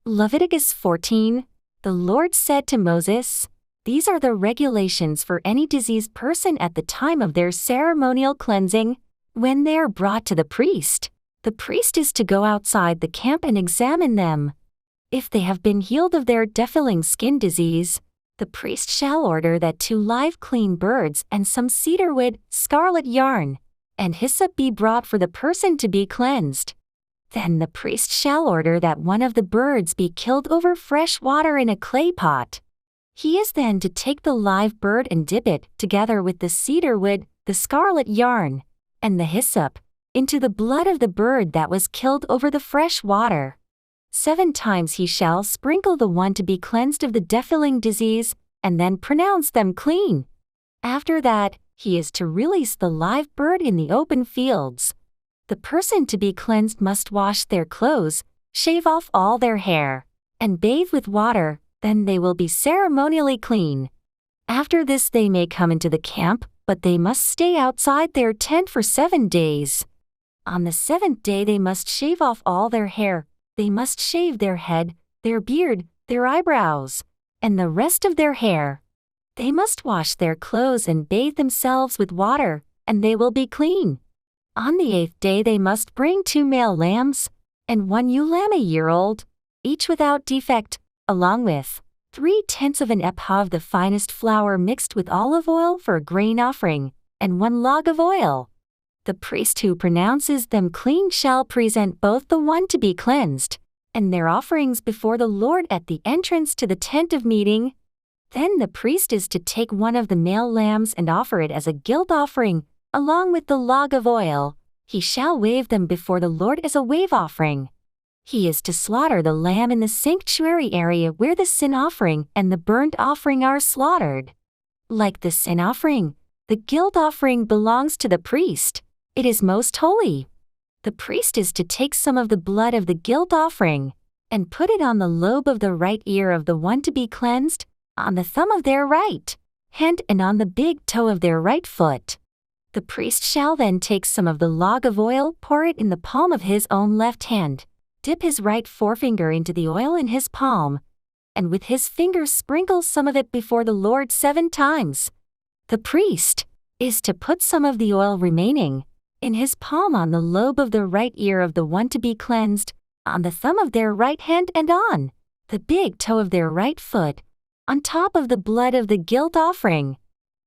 Leviticus 14. The Lord said to Moses, "These are the regulations for any diseased person at the time of their ceremonial cleansing. When they are brought to the priest is to go outside the camp and examine them. If they have been healed of their defiling skin disease, the priest shall order that 2 live clean birds and some cedar wood, scarlet yarn, and hyssop be brought for the person to be cleansed. Then the priest shall order that one of the birds be killed over fresh water in a clay pot. He is then to take the live bird and dip it, together with the cedar wood, the scarlet yarn, and the hyssop, into the blood of the bird that was killed over the fresh water. 7 times he shall sprinkle the one to be cleansed of the defiling disease, and then pronounce them clean. After that, he is to release the live bird in the open fields. The person to be cleansed must wash their clothes, shave off all their hair, and bathe with water, then they will be ceremonially clean. After this they may come into the camp, but they must stay outside their tent for 7 days. On the 7th day they must shave off all their hair, they must shave their head, their beard, their eyebrows, and the rest of their hair. They must wash their clothes and bathe themselves with water, and they will be clean. On the 8th day they must bring 2 male lambs, and 1 ewe lamb a year old, each without defect, along with 3/10 of an ephah of the finest flour mixed with olive oil for a grain offering, and 1 log of oil. The priest who pronounces them clean shall present both the one to be cleansed, and their offerings before the Lord at the entrance to the tent of meeting. Then the priest is to take one of the male lambs and offer it as a guilt offering, along with the log of oil. He shall wave them before the Lord as a wave offering. He is to slaughter the lamb in the sanctuary area where the sin offering and the burnt offering are slaughtered. Like the sin offering, the guilt offering belongs to the priest. It is most holy. The priest is to take some of the blood of the guilt offering and put it on the lobe of the right ear of the one to be cleansed, on the thumb of their right hand, and on the big toe of their right foot. The priest shall then take some of the log of oil, pour it in the palm of his own left hand, dip his right forefinger into the oil in his palm, and with his finger sprinkle some of it before the Lord 7 times. The priest is to put some of the oil remaining in his palm on the lobe of the right ear of the one to be cleansed, on the thumb of their right hand, and on the big toe of their right foot, on top of the blood of the guilt offering.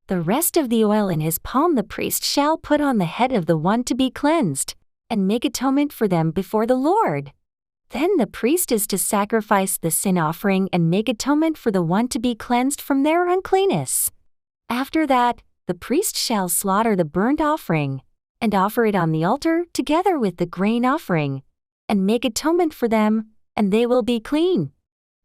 The rest of the oil in his palm the priest shall put on the head of the one to be cleansed, and make atonement for them before the Lord. Then the priest is to sacrifice the sin offering and make atonement for the one to be cleansed from their uncleanness. After that, the priest shall slaughter the burnt offering, and offer it on the altar together with the grain offering, and make atonement for them, and they will be clean.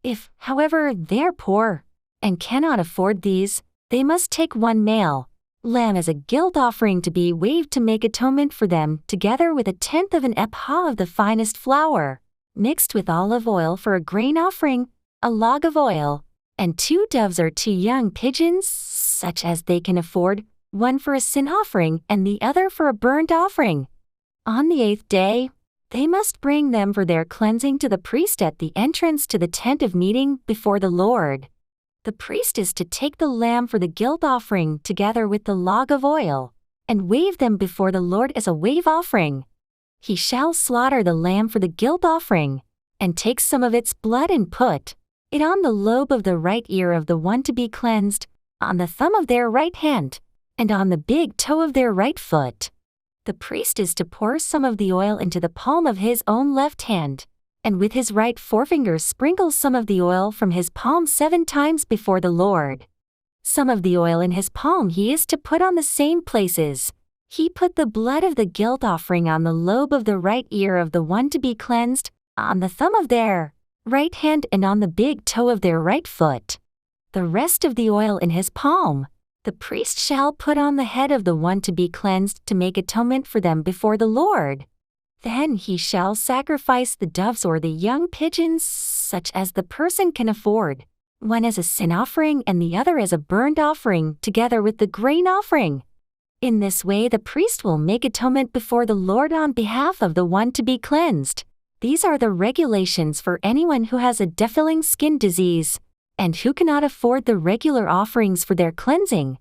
If, however, they are poor, and cannot afford these, they must take 1 male lamb as a guilt offering to be waved to make atonement for them, together with 1/10 of an ephah of the finest flour, mixed with olive oil for a grain offering, a log of oil, and 2 doves or 2 young pigeons, such as they can afford, one for a sin offering and the other for a burnt offering. On the 8th day, they must bring them for their cleansing to the priest at the entrance to the tent of meeting before the Lord. The priest is to take the lamb for the guilt offering together with the log of oil, and wave them before the Lord as a wave offering. He shall slaughter the lamb for the guilt offering, and take some of its blood and put it on the lobe of the right ear of the one to be cleansed, on the thumb of their right hand, and on the big toe of their right foot. The priest is to pour some of the oil into the palm of his own left hand, and with his right forefinger sprinkle some of the oil from his palm 7 times before the Lord. Some of the oil in his palm he is to put on the same places. He put the blood of the guilt offering on the lobe of the right ear of the one to be cleansed, on the thumb of their right hand, and on the big toe of their right foot. The rest of the oil in his palm the priest shall put on the head of the one to be cleansed to make atonement for them before the Lord. Then he shall sacrifice the doves or the young pigeons, such as the person can afford, one as a sin offering and the other as a burnt offering, together with the grain offering. In this way the priest will make atonement before the Lord on behalf of the one to be cleansed. These are the regulations for anyone who has a defiling skin disease, and who cannot afford the regular offerings for their cleansing.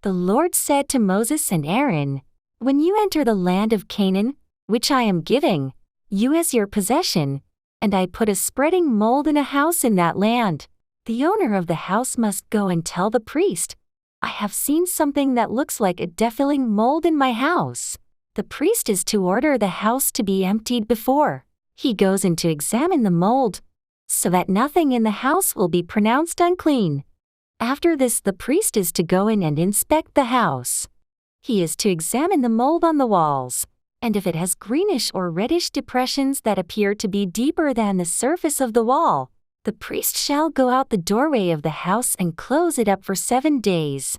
The Lord said to Moses and Aaron, "When you enter the land of Canaan, which I am giving you as your possession, and I put a spreading mold in a house in that land, the owner of the house must go and tell the priest, 'I have seen something that looks like a defiling mold in my house.' The priest is to order the house to be emptied before he goes in to examine the mold, so that nothing in the house will be pronounced unclean. After this, the priest is to go in and inspect the house. He is to examine the mold on the walls, and if it has greenish or reddish depressions that appear to be deeper than the surface of the wall, the priest shall go out the doorway of the house and close it up for 7 days.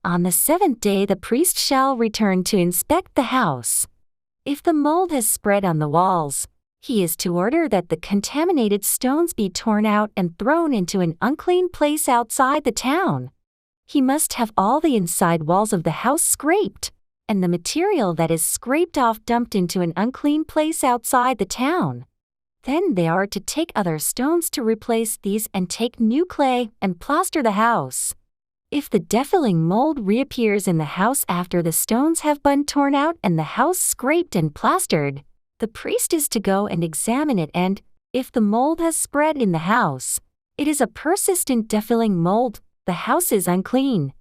On the 7th day the priest shall return to inspect the house. If the mold has spread on the walls, he is to order that the contaminated stones be torn out and thrown into an unclean place outside the town. He must have all the inside walls of the house scraped, and the material that is scraped off dumped into an unclean place outside the town. Then they are to take other stones to replace these and take new clay and plaster the house. If the defiling mold reappears in the house after the stones have been torn out and the house scraped and plastered, the priest is to go and examine it, and, if the mold has spread in the house, it is a persistent defiling mold, the house is unclean.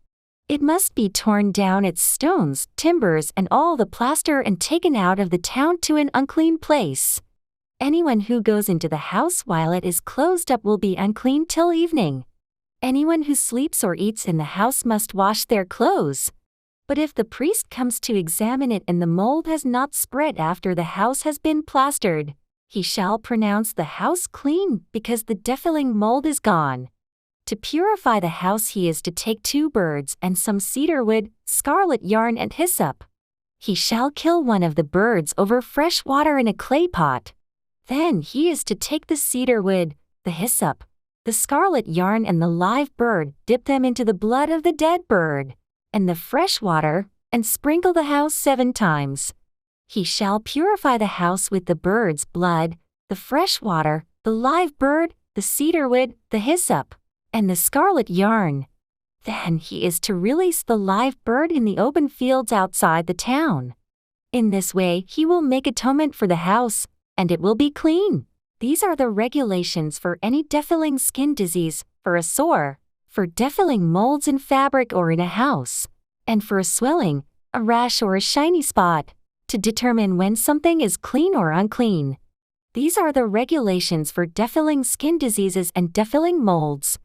It must be torn down, its stones, timbers, and all the plaster, and taken out of the town to an unclean place. Anyone who goes into the house while it is closed up will be unclean till evening. Anyone who sleeps or eats in the house must wash their clothes. But if the priest comes to examine it and the mold has not spread after the house has been plastered, he shall pronounce the house clean, because the defiling mold is gone. To purify the house he is to take 2 birds and some cedar wood, scarlet yarn, and hyssop. He shall kill one of the birds over fresh water in a clay pot. Then he is to take the cedar wood, the hyssop, the scarlet yarn, and the live bird, dip them into the blood of the dead bird and the fresh water, and sprinkle the house 7 times. He shall purify the house with the bird's blood, the fresh water, the live bird, the cedar wood, the hyssop, and the scarlet yarn. Then he is to release the live bird in the open fields outside the town. In this way he will make atonement for the house, and it will be clean. These are the regulations for any defiling skin disease, for a sore, for defiling molds in fabric or in a house, and for a swelling, a rash, or a shiny spot, to determine when something is clean or unclean. These are the regulations for defiling skin diseases and defiling molds.